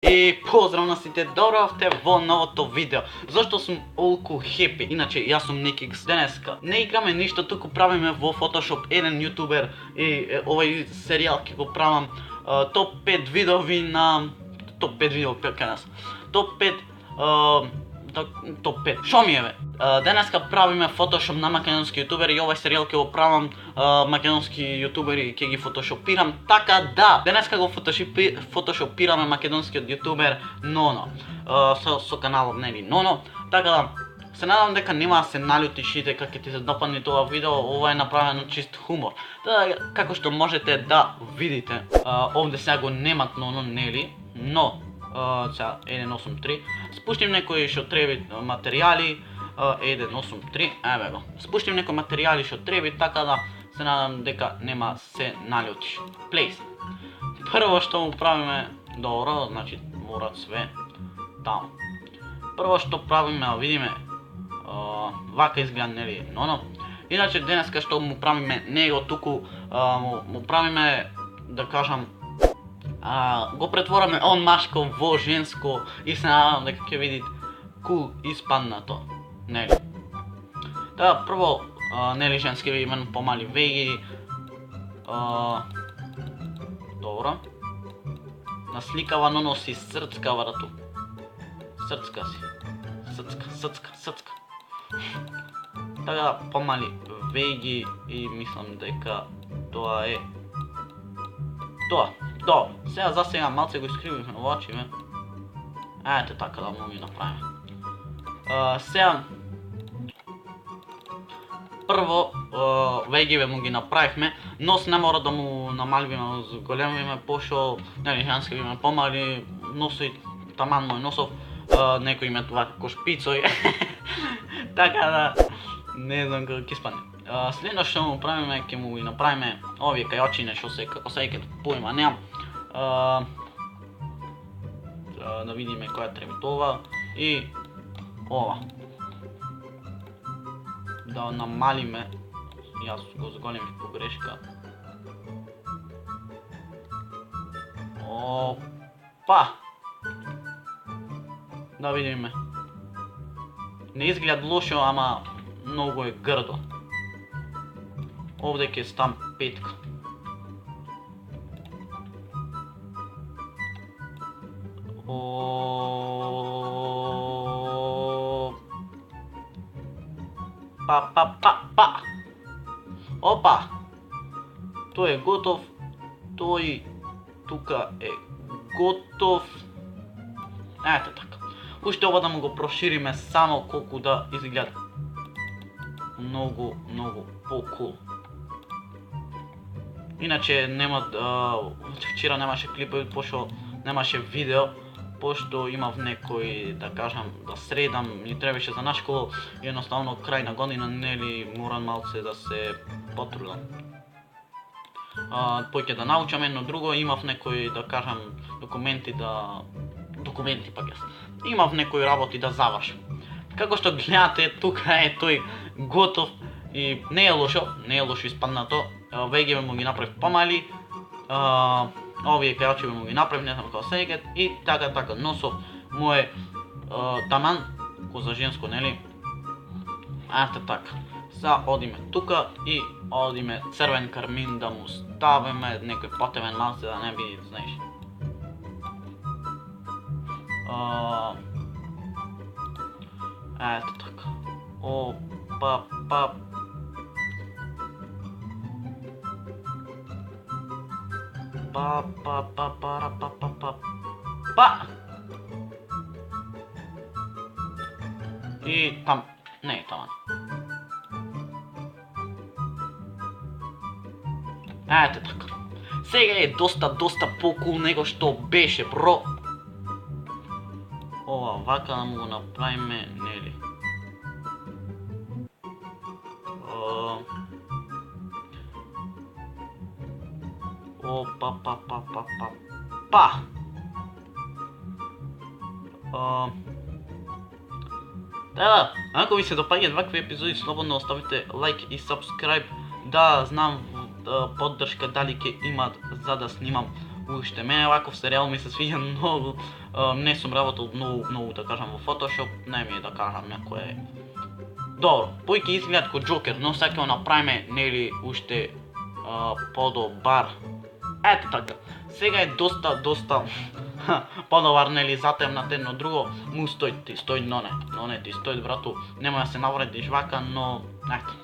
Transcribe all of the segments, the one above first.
И поздрав на сите, дојдовте во новото видео. Зошто сум олку хепи? Иначе јас сум Никикс. Денеска не играме ништо, туку правиме во Photoshop еден јутубер и овој серијал ќе го правам топ 5 видеови на топ 5 видео кај нас. Топ 5 шо ми е бе? Денеска правиме Photoshop на македонски јутубери и овој серијал ќе го правам македонски јутубери ќе ги фотошопирам, така да денеска го фотошопираме македонскиот јутубер Ноно со каналот нели Ноно, така да се надам дека нема да се налјутиш и дека ќе ти се допадне тоа видео. Ова е направено чист хумор. Како што можете да видите, овде сега го немат Ноно нели, но сега 183 спуштим некои што треби материјали. 183, еве го. Спуштим некои материјали што треби, така да се надам дека нема се налјутиш. Плейс. Прво што му правиме, добро, значи мора све таму. Прво што правиме, видиме, вака изгледа нели Ноно. Иначе денеска што му правиме него туку, му правиме, да кажам, го претвораме он машко во женско и се надам дека ќе видите кул испаднато, нели. Така, прво, нели женски имен помали веги, добро. Насликава Ноно си срцка врату. Срцка си. Срцка. Така, помали веги и мислам дека тоа е тоа. Сега за сега малце го искрививме во очиме. Ете така да му ги направиме. Сега прво вегиве му ги направихме, нос не мора да му намаливаме, зголемиме, пошто нели женски име помали, носој таман мој носов, некој име това како шпицој. Така да не знам како ќе испадне. Следно што му правиме, ќе му ги направиме овие кај очине што се како сеќават, поима немам. Да видиме која треба тоа и ова. Да намалиме, јас го зголемив погрешка. Опа! Да видиме. Не изгледа лошо, ама многу е грдо. Овде ќе стам петка. Па. Опа! Тој е готов. Тој тука е готов. Ете така. Уште ова да му го прошириме само колку да изгледа многу по-кул. Иначе нема, вчера немаше клипови, пошто немаше видео, пошто имав некој, да кажам, да средам, ни требаше за нашколо, едноставно крај на година, нели, морам малце да се потрудам. Поќе да научам едно друго, имав некои, да кажам, документи пак јас. Имав некои работи да завршам. Како што гледате, тука е тој готов и не е лошо испаднато. Вегиве му ги направив помали, овие кај очиве му ги направив, не знам како сеќават и така, носов му е таман, ко за женско, нели? Ете така. Сега одиме тука и одиме црвен кармин да му ставиме, некој потевен малце да не види, знаеш. Ето така. Опа. Па. И там, не е таман. Ете така. Сега е доста по-кул него што беше, бро. Ова, вака да му го направиме, нели? Па! Да, ако ви се допаѓаат вакви епизоди, слободно оставите лайк и subscribe, да знам поддршка дали ќе имат за да снимам уште. Мене ваков серијал ми се свиѓа многу. Не сум работил многу да кажам во Photoshop, не ми е да кажам некое. Добро, појќе изгледат ко Джокер, но сега направиме нели уште подобар. Ето така. Сега е доста подобар, нели, затемнат едно друго. Му стој, но не ти стој, брату. Нема да се навредиш вака, но ето.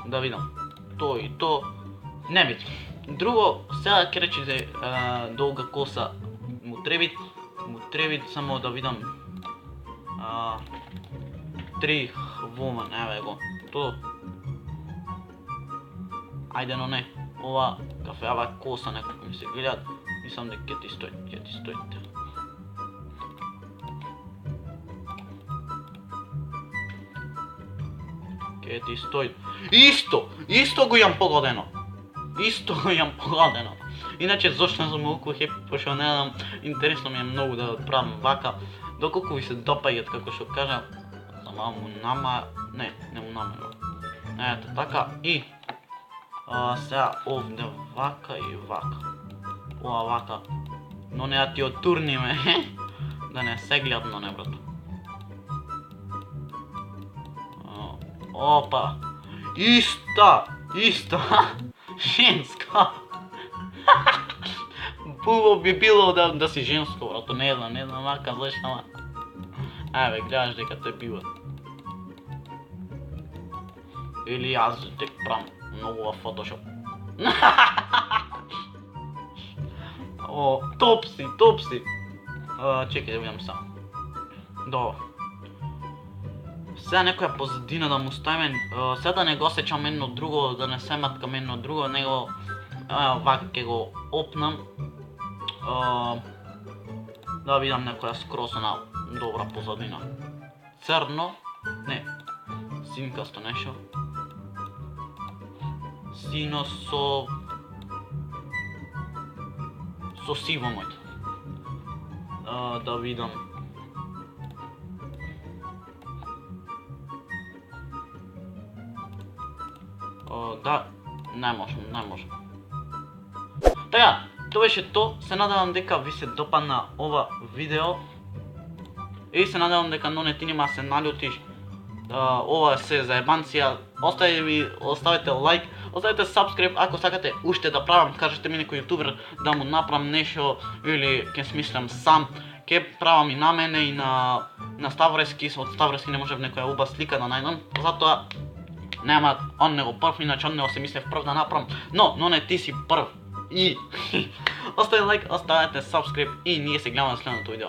Да видам. То и то. Не бит. Друго, сега ќе речете долга коса му треба само да видам. 3 woman, еве го. То. Ајде, но не. Ова кафеава коса некако ми се гледат. Мислам дека ќе ти стои. Ќе ти стои. Исто го јам погодено. Иначе зошто сум толку хепи, пошто не знам, интересно ми е многу да правам вака. Доколку ви се допаѓат, како што кажам, само му не му намерам. Ето така и сега овде вака и вака. Ова вака. Но не да ти отурниме, да не се гледат, но не, брато. Опа. Иста. Женска. Пубаво би било да си женско, брато, не знам, вака зашна. Еве, гледаш дека те биват. Или јас тек правам многу во Photoshop. О, топси. Чекај да видам сам. Добро. Сега некоја позадина да му ставиме, сега да не го сечам едно друго, да не се маткам едно друго, него вака ќе го опнам. Да видам некоја скросена добра позадина. Црно, не, синкасто нешто. Сино со сиво мојто. Да видам. Да, не можам. Така, тоа беше то. Се надевам дека ви се допадна ова видео. И се надевам дека ти нема се налютиш. Ова е се за ебанција. Оставете лайк, оставете subscribe ако сакате уште да правам. Кажете ми некој јутубер да му направам нешто или ќе смислам сам. Ќе правам и на мене и на Ставрески. Од Ставрески не можев некоја уба слика да најдам. Затоа нема он него прв, иначе он него се мислев прв да направам. Но не ти си прв. И оставете лайк, оставете subscribe и ние се гледаме на следното видео.